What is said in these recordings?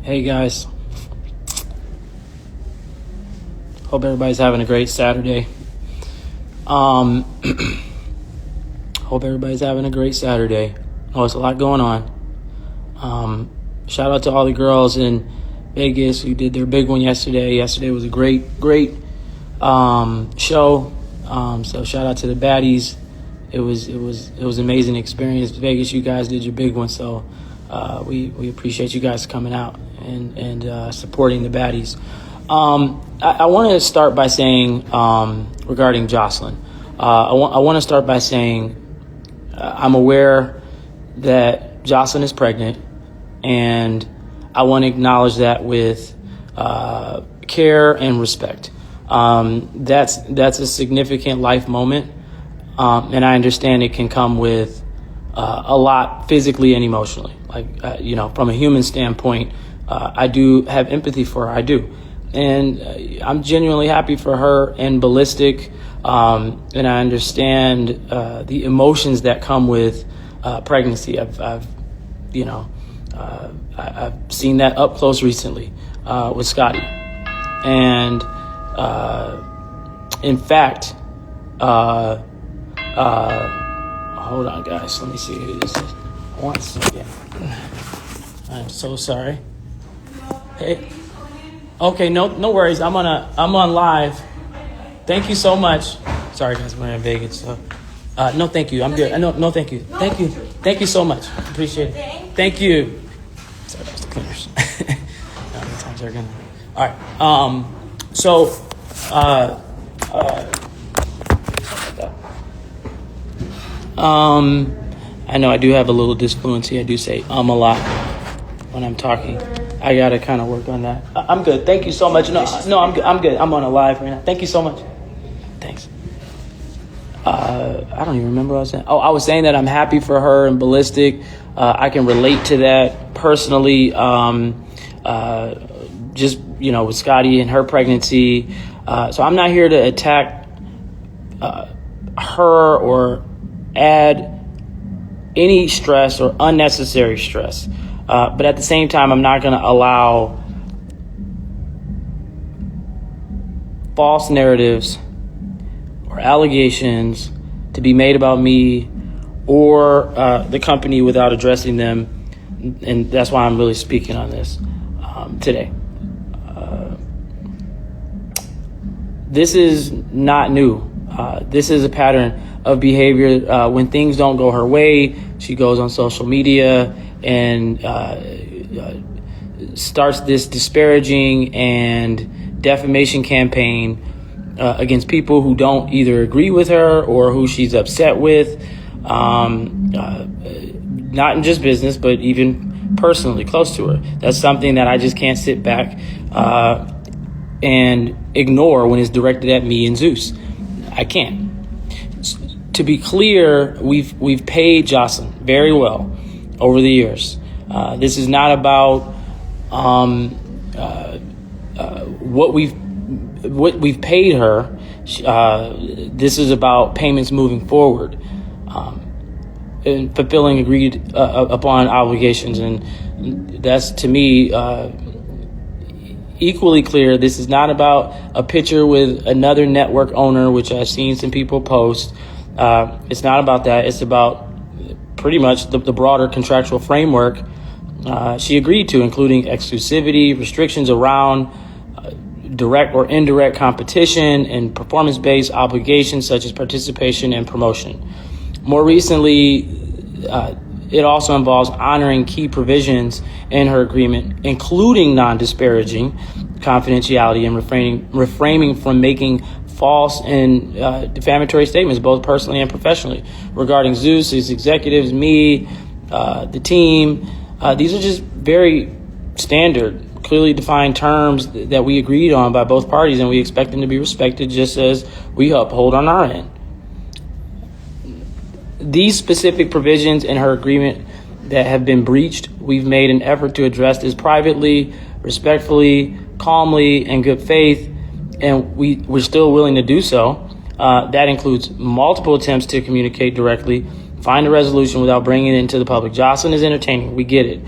Hey guys, hope everybody's having a great Saturday. Hope everybody's having a great Saturday. Oh, it's a lot going on. Shout out to all the girls in Vegas who did their big one yesterday. Yesterday was a great show. So shout out to the baddies. It was an amazing experience. Vegas, you guys did your big one. So we appreciate you guys coming out and supporting the baddies. I want to start by saying regarding Joseline. I want to start by saying I'm aware that Joseline is pregnant, and I want to acknowledge that with care and respect. That's a significant life moment, and I understand it can come with a lot physically and emotionally. Like from a human standpoint, I do have empathy for her. I do. And I'm genuinely happy for her and Ballistic, and I understand the emotions that come with pregnancy. I've seen that up close recently with Scotty, and in fact, hold on, guys. Let me see who this is. 1 second. I'm so sorry. Hey. Okay, no worries. I'm on live. Thank you so much. Sorry guys, we're in Vegas. So, no, thank you. I'm good. No, thank you. Thank you so much. Appreciate it. Thank you. Sorry, that was the cleaners. The times are gonna. All right. I know I do have a little disfluency. I do say a lot when I'm talking. I gotta kind of work on that. I'm good. Thank you so much. No, I'm good. I'm good. I'm on a live right now. Thank you so much. Thanks. I don't even remember what I was saying. Oh, I was saying that I'm happy for her and Ballistic. I can relate to that personally. Just with Scotty and her pregnancy. So I'm not here to attack her or add any stress or unnecessary stress. But at the same time, I'm not going to allow false narratives or allegations to be made about me or the company without addressing them. And that's why I'm really speaking on this today. This is not new. This is a pattern of behavior. When things don't go her way, she goes on social media and starts this disparaging and defamation campaign against people who don't either agree with her or who she's upset with, not in just business, but even personally close to her. That's something that I just can't sit back and ignore when it's directed at me and Zeus. I can't. To be clear, we've paid Joseline very well over the years. This is not about what we've paid her. This is about payments moving forward and fulfilling agreed upon obligations, and that's to me equally clear. This is not about a picture with another network owner, which I've seen some people post. It's not about that. It's about pretty much the broader contractual framework she agreed to, including exclusivity, restrictions around direct or indirect competition, and performance-based obligations such as participation and promotion. More recently, it also involves honoring key provisions in her agreement, including non-disparaging, confidentiality, and refraining from making false and defamatory statements, both personally and professionally, regarding Zeus, his executives, me, the team. These are just very standard, clearly defined terms that we agreed on by both parties, and we expect them to be respected just as we uphold on our end. These specific provisions in her agreement that have been breached, we've made an effort to address this privately, respectfully, calmly, in good faith, and we're still willing to do so. That includes multiple attempts to communicate directly, find a resolution without bringing it into the public. Joseline is entertaining. We get it.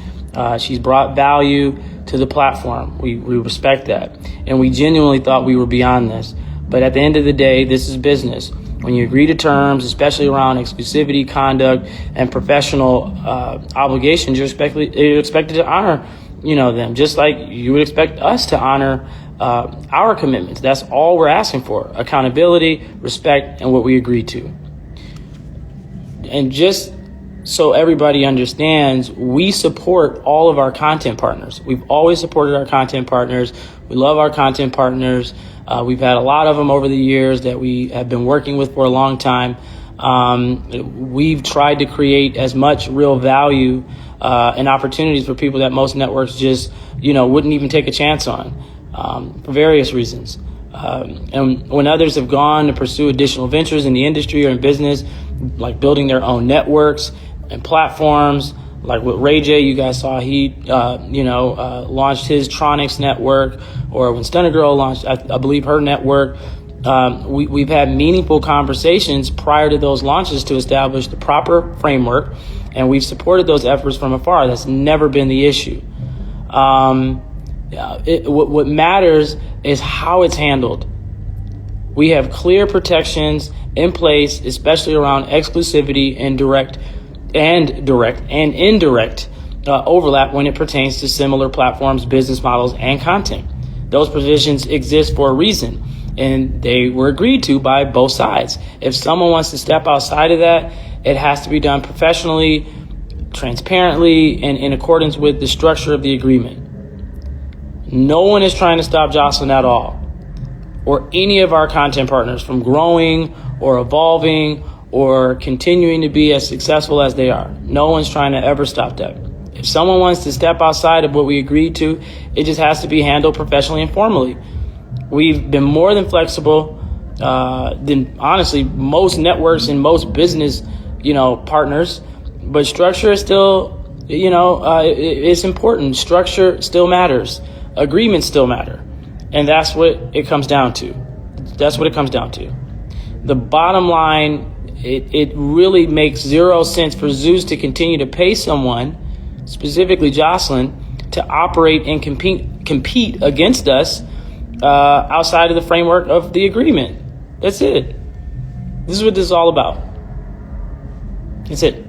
She's brought value to the platform. We respect that. And we genuinely thought we were beyond this. But at the end of the day, this is business. When you agree to terms, especially around exclusivity, conduct, and professional obligations, you're expected to honor, them, just like you would expect us to honor our commitments. That's all we're asking for: accountability, respect, and what we agreed to. And just so everybody understands, we support all of our content partners. We've always supported our content partners. We love our content partners. We've had a lot of them over the years that we have been working with for a long time. We've tried to create as much real value and opportunities for people that most networks just, wouldn't even take a chance on for various reasons. And when others have gone to pursue additional ventures in the industry or in business, like building their own networks and platforms, like with Ray J, you guys saw he, launched his Tronics network, or when Stunner Girl launched, I believe, her network. We've had meaningful conversations prior to those launches to establish the proper framework, and we've supported those efforts from afar. That's never been the issue. What matters is how it's handled. We have clear protections in place, especially around exclusivity and direct and indirect overlap when it pertains to similar platforms, business models, and content. Those provisions exist for a reason, and they were agreed to by both sides. If someone wants to step outside of that, it has to be done professionally, transparently, and in accordance with the structure of the agreement. No one is trying to stop Joseline at all, or any of our content partners from growing or evolving or continuing to be as successful as they are. No one's trying to ever stop that. If someone wants to step outside of what we agreed to, it just has to be handled professionally and formally. We've been more than flexible than, honestly, most networks and most business, partners. But structure is still, it's important. Structure still matters. Agreements still matter. And that's what it comes down to. That's what it comes down to. The bottom line, it really makes zero sense for Zeus to continue to pay someone, specifically Joseline, to operate and compete against us outside of the framework of the agreement. That's it. This is what this is all about. That's it.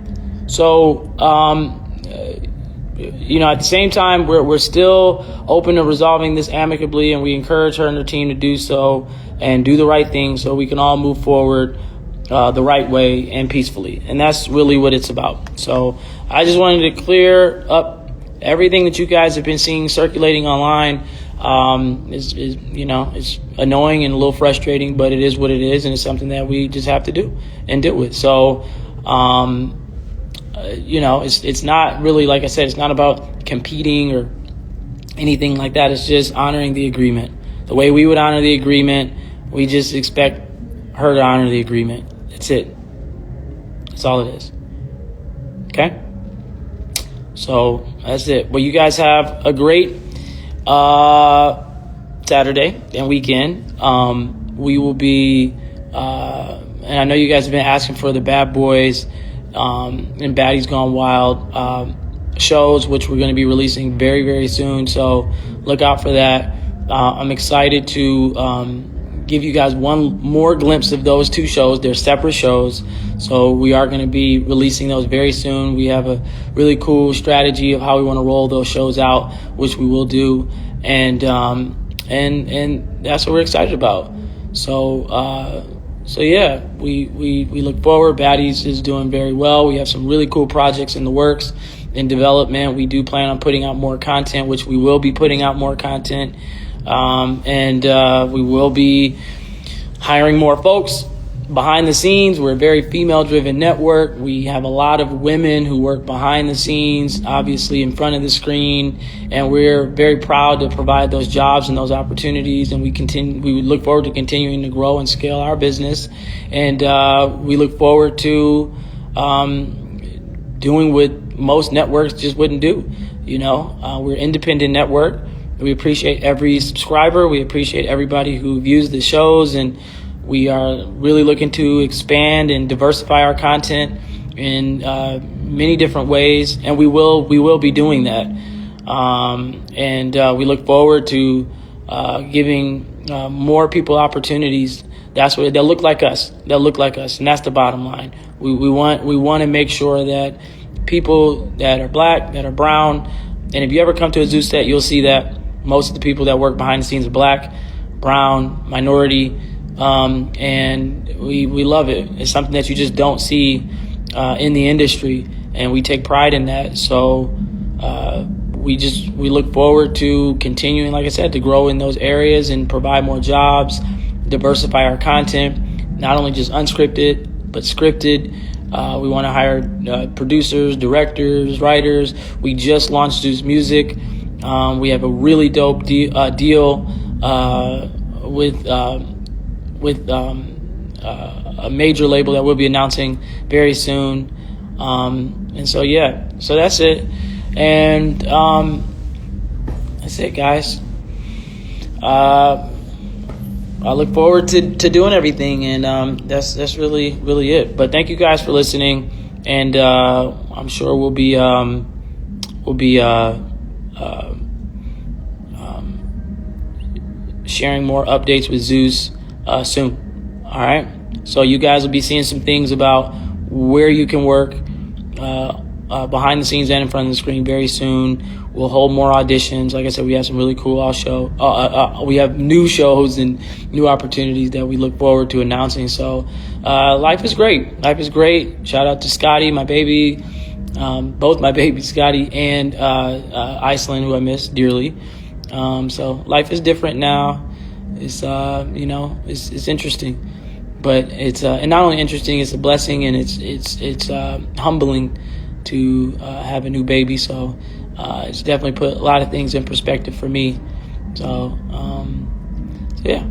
So, at the same time, we're still open to resolving this amicably, and we encourage her and her team to do so and do the right thing so we can all move forward the right way and peacefully. And that's really what it's about. So I just wanted to clear up everything that you guys have been seeing circulating online. It's annoying and a little frustrating, but it is what it is, and it's something that we just have to do and deal with. So, it's not really, like I said, it's not about competing or anything like that. It's just honoring the agreement. The way we would honor the agreement, we just expect her to honor the agreement. That's it. That's all it is. Okay? So that's it. Well, you guys have a great Saturday and weekend. We will be, and I know you guys have been asking for the Bad Boys and Baddies Gone Wild shows, which we're going to be releasing very, very soon. So look out for that. I'm excited to give you guys one more glimpse of those two shows. They're separate shows, so we are going to be releasing those very soon. We have a really cool strategy of how we want to roll those shows out, which we will do, and that's what we're excited about. So yeah, we look forward. Baddies is doing very well. We have some really cool projects in the works, in development. We do plan on putting out more content, which we will be putting out more content. And we will be hiring more folks behind the scenes. We're a very female-driven network. We have a lot of women who work behind the scenes, obviously in front of the screen, and we're very proud to provide those jobs and those opportunities. And we look forward to continuing to grow and scale our business. And we look forward to doing what most networks just wouldn't do. We're an independent network. We appreciate every subscriber. We appreciate everybody who views the shows, and we are really looking to expand and diversify our content in many different ways, and we will be doing that. And we look forward to giving more people opportunities. That's what they'll look like us. They'll look like us, and that's the bottom line. We want to make sure that people that are black, that are brown, and if you ever come to a Zeus set, you'll see that most of the people that work behind the scenes are black, brown, minority, and we love it. It's something that you just don't see in the industry, and we take pride in that. So we look forward to continuing, like I said, to grow in those areas and provide more jobs, diversify our content, not only just unscripted but scripted. We want to hire producers, directors, writers. We just launched Zeus Music. We have a really dope deal with a major label that we'll be announcing very soon. And so that's it. And that's it, guys. I look forward to doing everything, and that's really it. But thank you guys for listening, and I'm sure we'll be sharing more updates with Zeus soon. All right, so you guys will be seeing some things about where you can work behind the scenes and in front of the screen very soon. We'll hold more auditions. Like I said, we have some really cool we have new shows and new opportunities that we look forward to announcing. So life is great. Life is great. Shout out to Scotty, my baby, both my babies, Scotty and Iceland, who I miss dearly. So life is different now. It's it's interesting, but it's and not only interesting, it's a blessing, and it's humbling to have a new baby. So it's definitely put a lot of things in perspective for me. So yeah.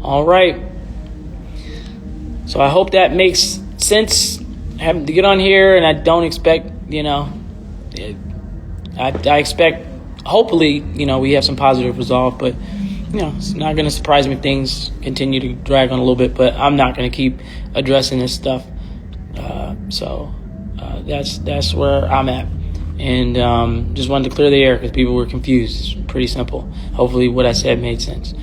All right. So I hope that makes sense. Having to get on here, and I don't expect, I expect, hopefully, we have some positive resolve, but, it's not going to surprise me if things continue to drag on a little bit, but I'm not going to keep addressing this stuff. So that's where I'm at. And just wanted to clear the air because people were confused. It's pretty simple. Hopefully what I said made sense.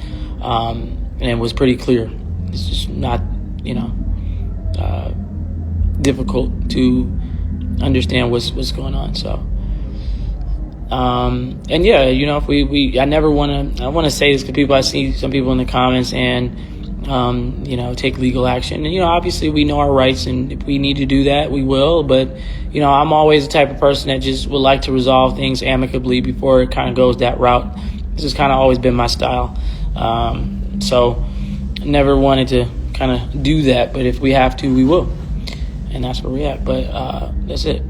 And it was pretty clear. It's just not, difficult to understand what's going on. So and yeah, if I want to say this because I see some people in the comments and take legal action, and obviously we know our rights, and if we need to do that, we will. But I'm always the type of person that just would like to resolve things amicably before it kind of goes that route. This has kind of always been my style. So I never wanted to kind of do that, but if we have to, we will. And that's where we're at. But that's it.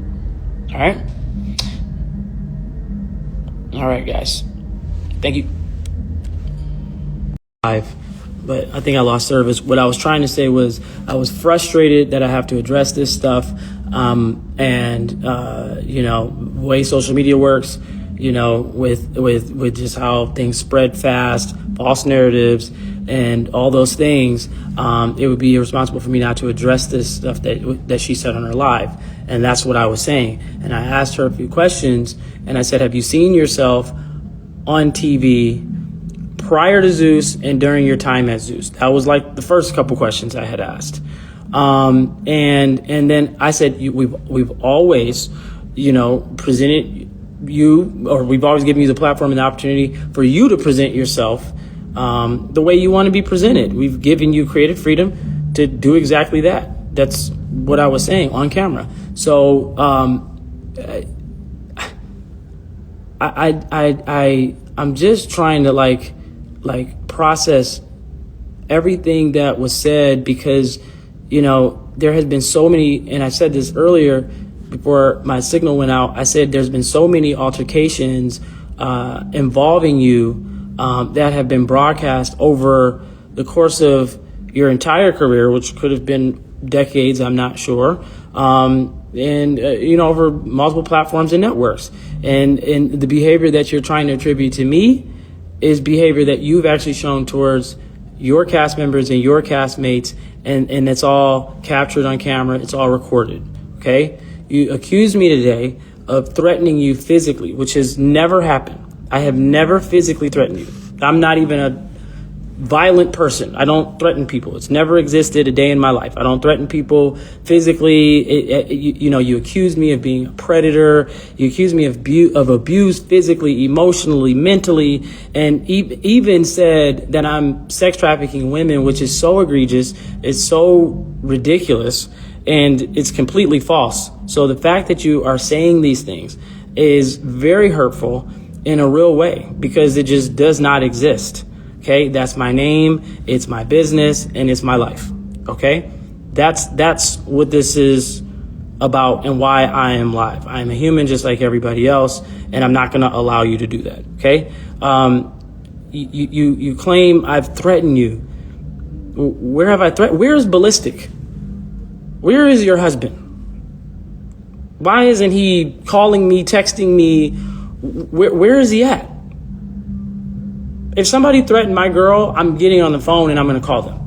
All right? All right, guys. Thank you. But I think I lost service. What I was trying to say was I was frustrated that I have to address this stuff. The way social media works, with just how things spread fast, false narratives, and all those things, it would be irresponsible for me not to address this stuff that she said on her live. And that's what I was saying. And I asked her a few questions, and I said, have you seen yourself on TV prior to Zeus and during your time at Zeus? That was like the first couple questions I had asked. And then I said, we've always, presented you, or we've always given you the platform and the opportunity for you to present yourself the way you want to be presented. We've given you creative freedom to do exactly that. That's what I was saying on camera. So I'm just trying to like process everything that was said, because there has been so many, and I said this earlier before my signal went out. I said there's been so many altercations involving you that have been broadcast over the course of your entire career, which could have been decades, I'm not sure, and over multiple platforms and networks. And the behavior that you're trying to attribute to me is behavior that you've actually shown towards your cast members and your castmates, and it's all captured on camera. It's all recorded. Okay? You accused me today of threatening you physically, which has never happened. I have never physically threatened you. I'm not even a violent person. I don't threaten people. It's never existed a day in my life. I don't threaten people physically. You accuse me of being a predator. You accuse me of abuse physically, emotionally, mentally, and even said that I'm sex trafficking women, which is so egregious. It's so ridiculous, and it's completely false. So the fact that you are saying these things is very hurtful in a real way, because it just does not exist. Okay, that's my name, it's my business, and it's my life. Okay, that's what this is about and why I am live. I am a human just like everybody else, and I'm not going to allow you to do that. Okay, you claim I've threatened you. Where have I threatened? Where is Ballistic? Where is your husband? Why isn't he calling me, texting me? Where is he at? If somebody threatened my girl, I'm getting on the phone and I'm going to call them.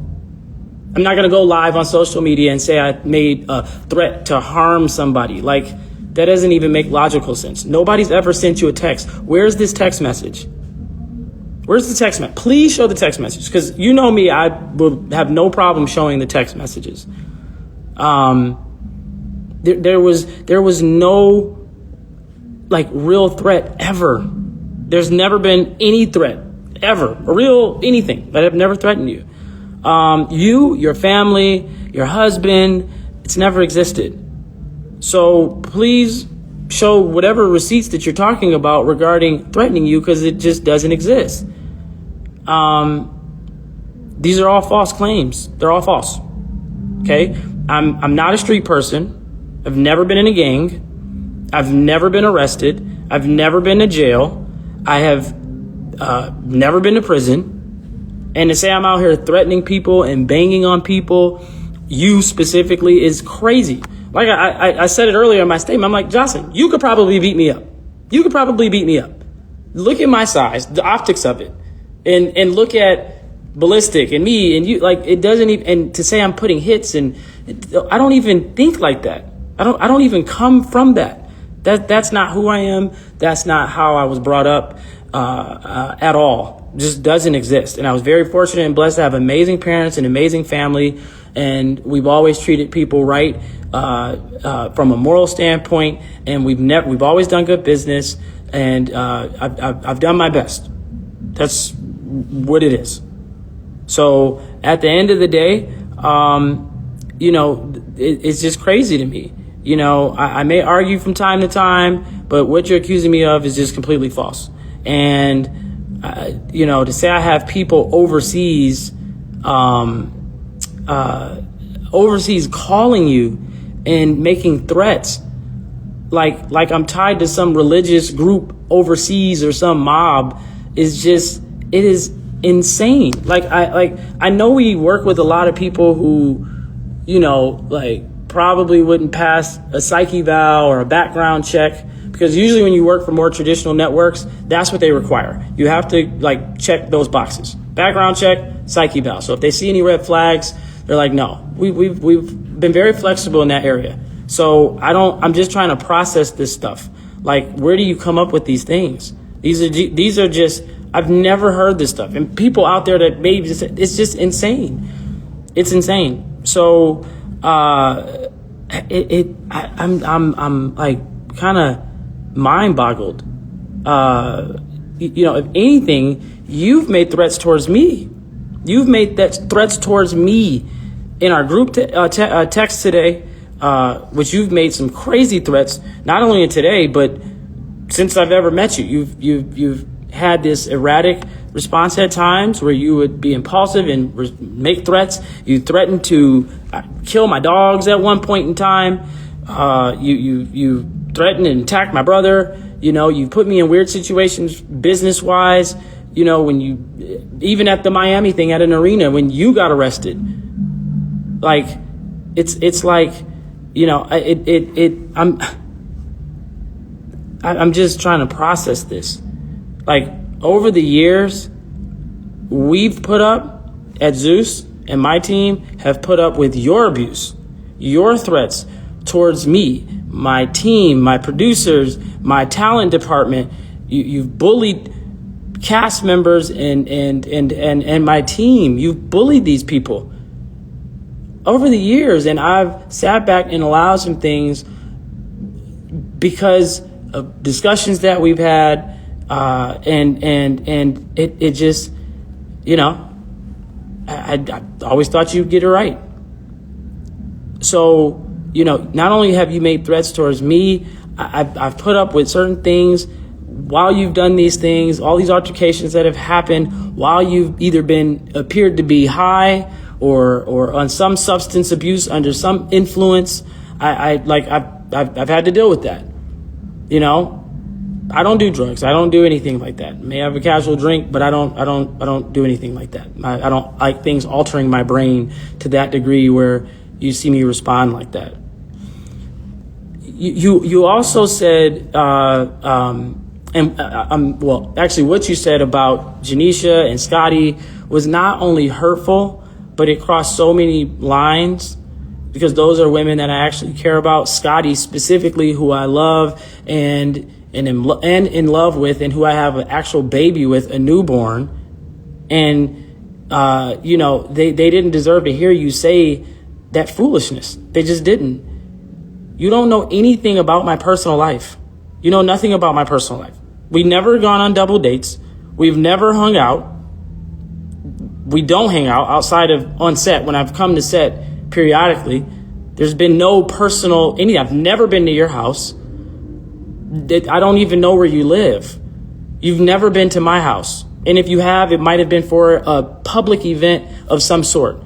I'm not going to go live on social media and say I made a threat to harm somebody. Like, that doesn't even make logical sense. Nobody's ever sent you a text. Where's this text message? Where's the text message? Please show the text message, because you know me, I will have no problem showing the text messages. There was no like real threat ever. There's never been any threat ever, a real anything. But I've never threatened you. Your family, your husband, it's never existed. So please show whatever receipts that you're talking about regarding threatening you, because it just doesn't exist. These are all false claims. They're all false. Okay? I'm not a street person. I've never been in a gang. I've never been arrested. I've never been to jail. I have never been to prison. And to say I'm out here threatening people and banging on people, you specifically, is crazy. Like I said it earlier in my statement, I'm like, Joseline, you could probably beat me up. You could probably beat me up. Look at my size, the optics of it, and look at Ballistic and me and you. Like, it doesn't even. And to say I'm putting hits, and I don't even think like that. I don't even come from that. That's not who I am. That's not how I was brought up at all. Just doesn't exist. And I was very fortunate and blessed to have amazing parents and amazing family. And we've always treated people right from a moral standpoint. And we've always done good business. And I've done my best. That's what it is. So at the end of the day, it's just crazy to me. I may argue from time to time, but what you're accusing me of is just completely false. And, to say I have people overseas calling you and making threats, like I'm tied to some religious group overseas or some mob, it is insane. I know we work with a lot of people who, probably wouldn't pass a psych eval or a background check, because usually when you work for more traditional networks, that's what they require. You have to check those boxes: background check, psych eval. So if they see any red flags, they're like, no. We've been very flexible in that area. So I'm just trying to process this stuff. Like, where do you come up with these things? These are just, I've never heard this stuff. And people out there that maybe it's just insane. It's insane. So I'm like kind of mind boggled. If anything, you've made threats towards me. You've made threats towards me in our group text today, which you've made some crazy threats, not only in today, but since I've ever met you. You've had this erratic response at times where you would be impulsive and make threats. You threatened to kill my dogs at one point in time. You threatened and attacked my brother. You put me in weird situations business wise. When you, even at the Miami thing at an arena, when you got arrested, it's like, I'm just trying to process this. Over the years, we've put up at Zeus, and my team have put up with your abuse, your threats, towards me, my team, my producers, my talent department. You've bullied cast members and my team. You've bullied these people over the years, and I've sat back and allowed some things because of discussions that we've had, and it just, I always thought you'd get it right. So, not only have you made threats towards me, I've put up with certain things while you've done these things, all these altercations that have happened while you've either appeared to be high or on some substance abuse, under some influence. I've had to deal with that. I don't do drugs. I don't do anything like that. May have a casual drink, but I don't do anything like that. I don't like things altering my brain to that degree where you see me respond like that. You also said, actually what you said about Janisha and Scotty was not only hurtful, but it crossed so many lines, because those are women that I actually care about. Scotty specifically, who I love and in love with, and who I have an actual baby with, a newborn. And, they didn't deserve to hear you say that foolishness. They just didn't. You don't know anything about my personal life. You know nothing about my personal life. We've never gone on double dates. We've never hung out. We don't hang out outside of on set. When I've come to set periodically, there's been no personal anything. I've never been to your house. I don't even know where you live. You've never been to my house. And if you have, it might have been for a public event of some sort.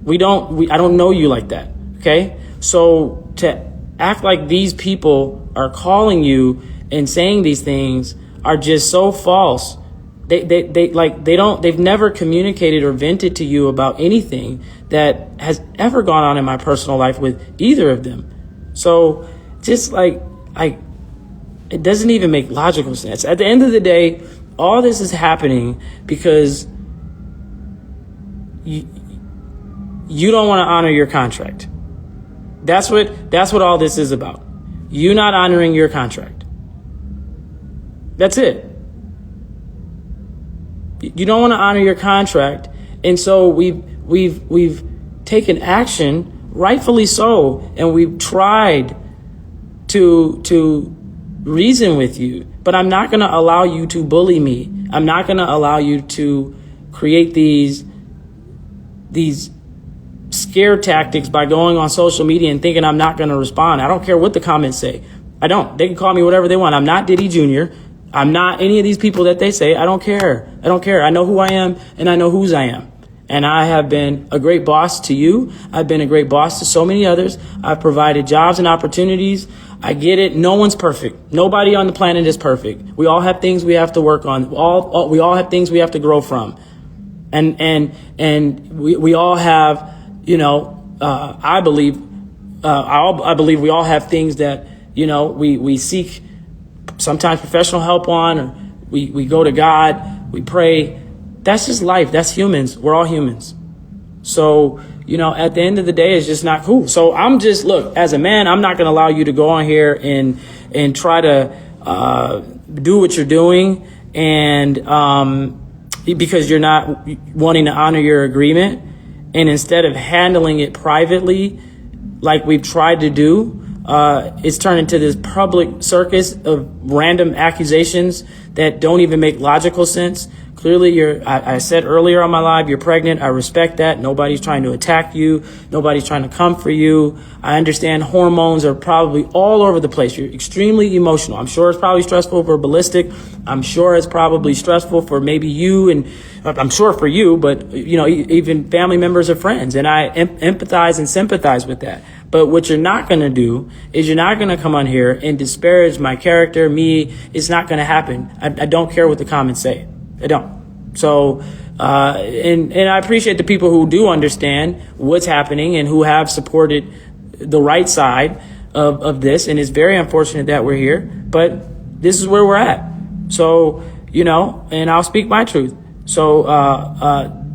I don't know you like that. Okay? So to act like these people are calling you and saying these things are just so false. They've never communicated or vented to you about anything that has ever gone on in my personal life with either of them. So just it doesn't even make logical sense. At the end of the day, all this is happening because you don't want to honor your contract. That's what all this is about. You not honoring your contract. That's it. You don't want to honor your contract, and so we've taken action, rightfully so, and we've tried to reason with you. But I'm not going to allow you to bully me. I'm not going to allow you to create these scare tactics by going on social media and thinking I'm not going to respond. I don't care what the comments say. I don't. They can call me whatever they want. I'm not Diddy Jr. I'm not any of these people that they say. I don't care. I know who I am, and I know whose I am. And I have been a great boss to you. I've been a great boss to so many others. I've provided jobs and opportunities. I get it. No one's perfect. Nobody on the planet is perfect. We all have things we have to work on. We all have things we have to grow from. And we all have, I believe we all have things that, we seek sometimes professional help on, or we go to God, we pray. That's just life. That's humans. We're all humans. So, at the end of the day, it's just not cool. So look, as a man, I'm not going to allow you to go on here and try to do what you're doing, and because you're not wanting to honor your agreement, and instead of handling it privately like we've tried to do, it's turned into this public circus of random accusations that don't even make logical sense. Clearly, I said earlier on my live, you're pregnant. I respect that. Nobody's trying to attack you. Nobody's trying to come for you. I understand hormones are probably all over the place. You're extremely emotional. I'm sure it's probably stressful for Ballistic. I'm sure it's probably stressful for maybe you, and I'm sure for you, but even family members or friends. And I empathize and sympathize with that. But what you're not going to do is you're not going to come on here and disparage my character, me. It's not going to happen. I don't care what the comments say. I don't. So, and I appreciate the people who do understand what's happening and who have supported the right side of this. And it's very unfortunate that we're here, but this is where we're at. So, and I'll speak my truth. So,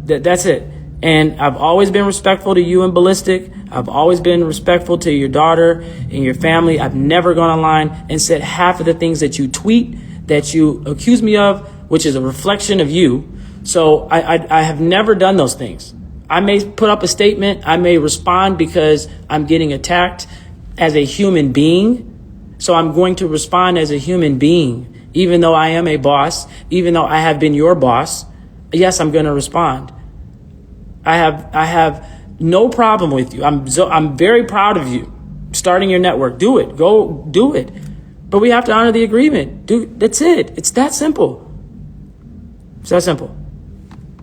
that's it. And I've always been respectful to you and Ballistic. I've always been respectful to your daughter and your family. I've never gone online and said half of the things that you tweet, that you accuse me of, which is a reflection of you. So I have never done those things. I may put up a statement. I may respond because I'm getting attacked as a human being. So I'm going to respond as a human being, even though I am a boss, even though I have been your boss. Yes, I'm going to respond. I have no problem with you. I'm very proud of you starting your network. Do it. Go do it. But we have to honor the agreement. Dude, that's it. It's that simple. It's that simple.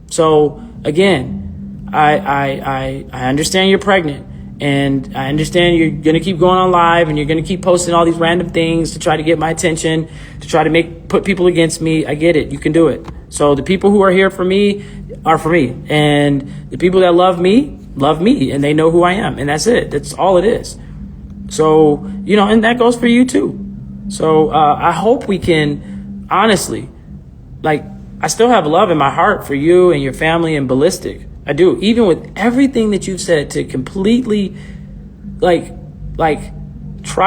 So again, I understand you're pregnant, and I understand you're going to keep going on live and you're going to keep posting all these random things to try to get my attention, to try to put people against me. I get it. You can do it. So the people who are here for me are for me, and the people that love me, and they know who I am, and that's it. That's all it is. So, and that goes for you too. So I hope we can honestly, I still have love in my heart for you and your family and Ballistic. I do, even with everything that you've said, to completely try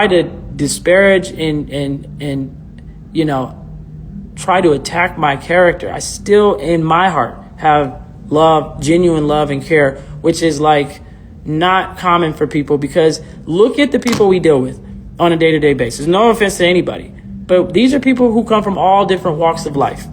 to disparage and try to attack my character. I still, in my heart, have love, genuine love and care, which is not common for people, because look at the people we deal with on a day-to-day basis. No offense to anybody, but these are people who come from all different walks of life.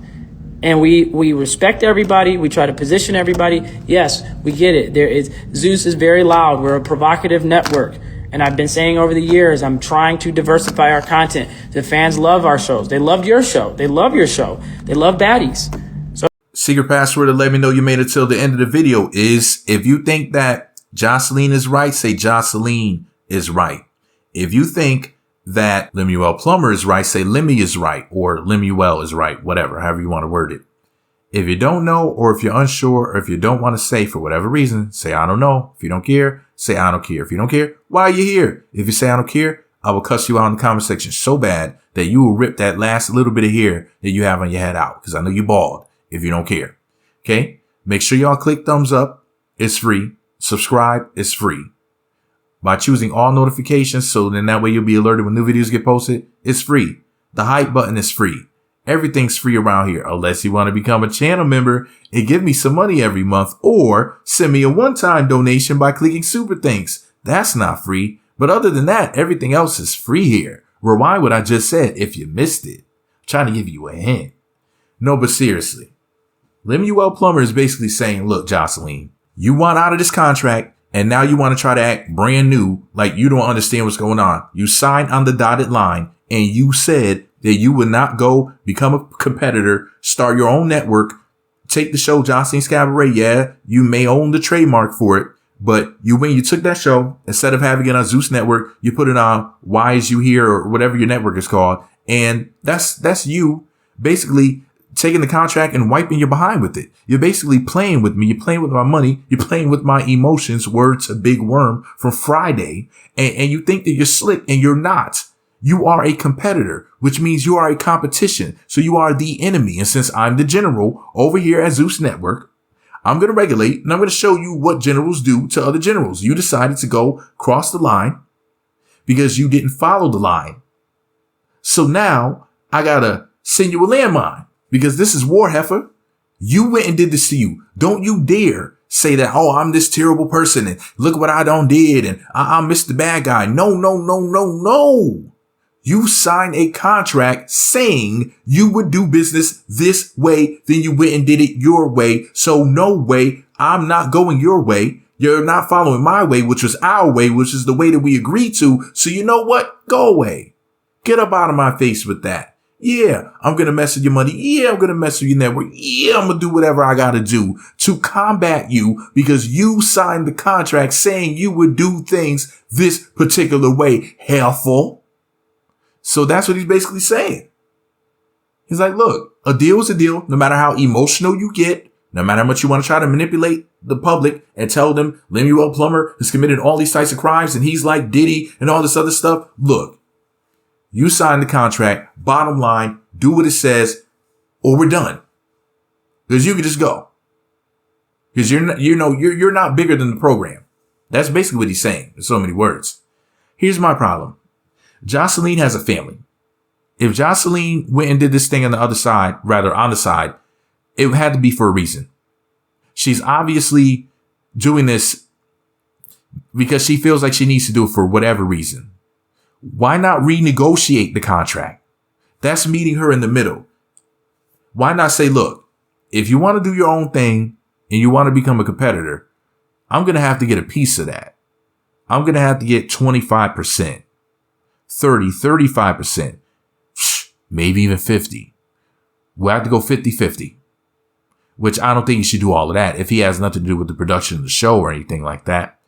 And we respect everybody. We try to position everybody. Yes, we get it. Zeus is very loud. We're a provocative network. And I've been saying over the years, I'm trying to diversify our content. The fans love our shows. They loved your show. They love your show. They love Baddies. So, secret password to let me know you made it till the end of the video is, if you think that Joseline is right, say Joseline is right. If you think that Lemuel Plummer is right, say Lemmy is right, or Lemuel is right, whatever, however you want to word it. If you don't know, or if you're unsure, or if you don't want to say for whatever reason, say I don't know. If you don't care, say I don't care. If you don't care, why are you here? If you say I don't care, I will cuss you out in the comment section so bad that you will rip that last little bit of hair that you have on your head out, because I know you're bald if you don't care. Okay? Make sure y'all click thumbs up. It's free. Subscribe. It's free. By choosing all notifications, so then that way you'll be alerted when new videos get posted. It's free. The hype button is free. Everything's free around here, unless you want to become a channel member and give me some money every month, or send me a one-time donation by clicking super thanks. That's not free. But other than that, everything else is free here. Rewind what I just said if you missed it. I'm trying to give you a hint. No, but seriously, Lemuel Plummer is basically saying, look, Joseline, you want out of this contract, and now you want to try to act brand new, like you don't understand what's going on. You signed on the dotted line, and you said that you would not go become a competitor, start your own network, take the show Joseline's Cabaret. Yeah, you may own the trademark for it, but when you took that show, instead of having it on Zeus Network, you put it on Why Is You Here, or whatever your network is called. And that's you basically taking the contract and wiping your behind with it. You're basically playing with me. You're playing with my money. You're playing with my emotions. Word to Big Worm from Friday. And you think that you're slick, and you're not. You are a competitor, which means you are a competition. So you are the enemy. And since I'm the general over here at Zeus Network, I'm going to regulate, and I'm going to show you what generals do to other generals. You decided to go cross the line because you didn't follow the line. So now I got to send you a landmine, because this is war, heifer. You went and did this to you. Don't you dare say that, oh, I'm this terrible person, and look what I done did, and I'm Mr. Bad Guy. No, no, no, no, no. You signed a contract saying you would do business this way, then you went and did it your way. So no way, I'm not going your way. You're not following my way, which was our way, which is the way that we agreed to. So you know what? Go away. Get up out of my face with that. Yeah, I'm going to mess with your money. Yeah, I'm going to mess with your network. Yeah, I'm going to do whatever I got to do to combat you, because you signed the contract saying you would do things this particular way. Helpful. So that's what he's basically saying. He's like, look, a deal is a deal, no matter how emotional you get, no matter how much you want to try to manipulate the public and tell them Lemuel Plummer has committed all these types of crimes and he's like Diddy and all this other stuff. Look, you signed the contract. Bottom line, do what it says, or we're done. Because you can just go. Because you're not bigger than the program. That's basically what he's saying in so many words. Here's my problem. Joseline has a family. If Joseline went and did this thing on the other side, rather on the side, it had to be for a reason. She's obviously doing this because she feels like she needs to do it for whatever reason. Why not renegotiate the contract? That's meeting her in the middle. Why not say, look, if you want to do your own thing and you want to become a competitor, I'm going to have to get a piece of that. I'm going to have to get 25%, 30, 35%, maybe even 50. We'll have to go 50-50, which I don't think you should do all of that if he has nothing to do with the production of the show or anything like that.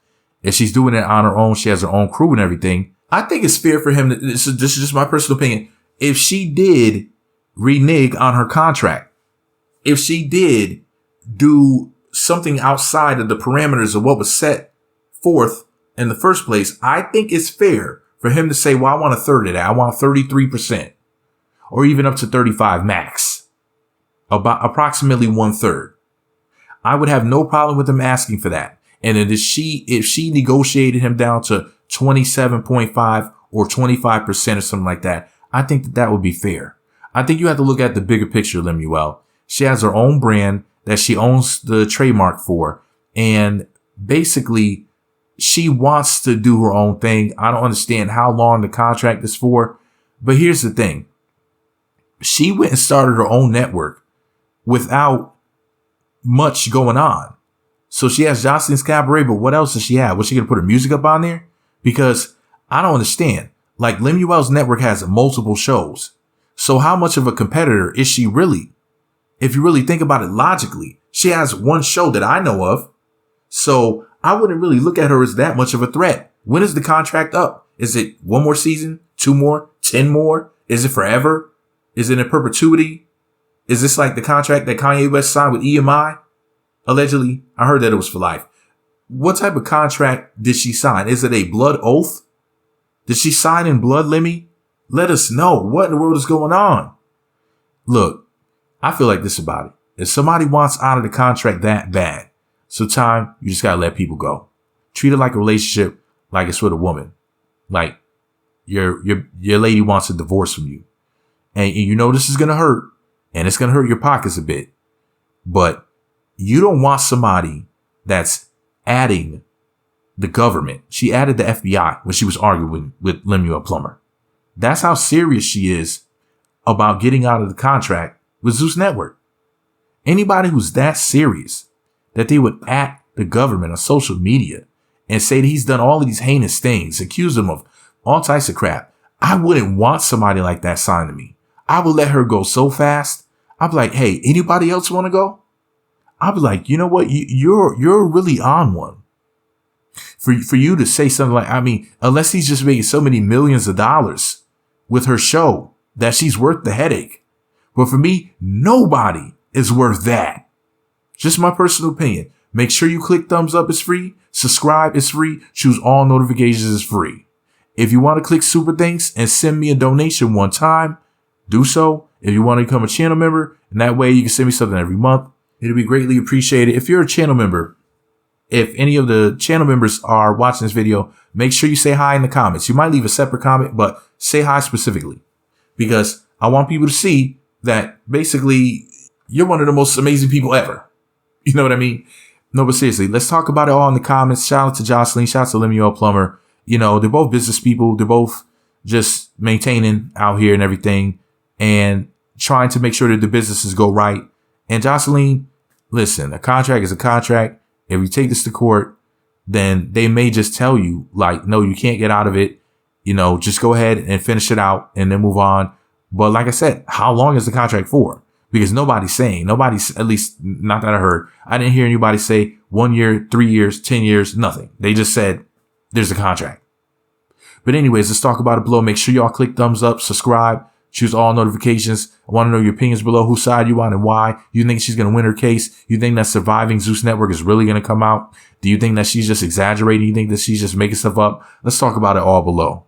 If she's doing it on her own, she has her own crew and everything. I think it's fair for him to, this is just my personal opinion. If she did renege on her contract, if she did do something outside of the parameters of what was set forth in the first place, I think it's fair for him to say, well, I want a third of that. I want 33% or even up to 35 max, about approximately 1/3. I would have no problem with him asking for that. And then if she negotiated him down to 27.5 or 25% or something like that, I think that would be fair. I think you have to look at the bigger picture, Lemuel. She has her own brand that she owns the trademark for. And basically, she wants to do her own thing. I don't understand how long the contract is for. But here's the thing. She went and started her own network without much going on. So she has Joseline's Cabaret, but what else does she have? Was she going to put her music up on there? Because I don't understand. Like, Lemuel's network has multiple shows. So how much of a competitor is she really? If you really think about it logically, she has one show that I know of. So I wouldn't really look at her as that much of a threat. When is the contract up? Is it one more season? 2 more? 10 more? Is it forever? Is it in perpetuity? Is this like the contract that Kanye West signed with EMI? Allegedly, I heard that it was for life. What type of contract did she sign? Is it a blood oath? Did she sign in blood, Lemmy? Let us know. What in the world is going on? Look, I feel like this about it. If somebody wants out of the contract that bad, sometimes you just gotta let people go. Treat it like a relationship, like it's with a woman. Like your lady wants a divorce from you. And you know this is gonna hurt. And it's gonna hurt your pockets a bit. But you don't want somebody that's adding the government. She added the FBI when she was arguing with Lemuel Plummer. That's how serious she is about getting out of the contract with Zeus Network. Anybody who's that serious that they would at the government on social media and say that he's done all of these heinous things, accuse him of all types of crap, I wouldn't want somebody like that signed to me. I would let her go so fast. I'd be like, hey, anybody else want to go? I'd be like, you know what? You're really on one. For you to say something like, I mean, unless he's just making so many millions of dollars with her show that she's worth the headache. But for me, nobody is worth that. Just my personal opinion. Make sure you click thumbs up. It's free. Subscribe. It's free. Choose all notifications. It's free. If you want to click super thanks and send me a donation one time, do so. If you want to become a channel member, and that way you can send me something every month, it'll be greatly appreciated. If you're a channel member, if any of the channel members are watching this video, make sure you say hi in the comments. You might leave a separate comment, but say hi specifically because I want people to see that basically you're one of the most amazing people ever. You know what I mean? No, but seriously, let's talk about it all in the comments. Shout out to Joseline. Shout out to Lemuel Plummer. You know, they're both business people. They're both just maintaining out here and everything and trying to make sure that the businesses go right. And Joseline, listen, a contract is a contract. If we take this to court, then they may just tell you, like, no, you can't get out of it. You know, just go ahead and finish it out and then move on. But like I said, how long is the contract for? Because nobody's, at least not that I heard. I didn't hear anybody say 1 year, 3 years, 10 years, nothing. They just said there's a contract. But anyways, let's talk about it below. Make sure y'all click thumbs up, subscribe, choose all notifications. I want to know your opinions below. Whose side you on and why? You think she's going to win her case? You think that surviving Zeus Network is really going to come out? Do you think that she's just exaggerating? You think that she's just making stuff up? Let's talk about it all below.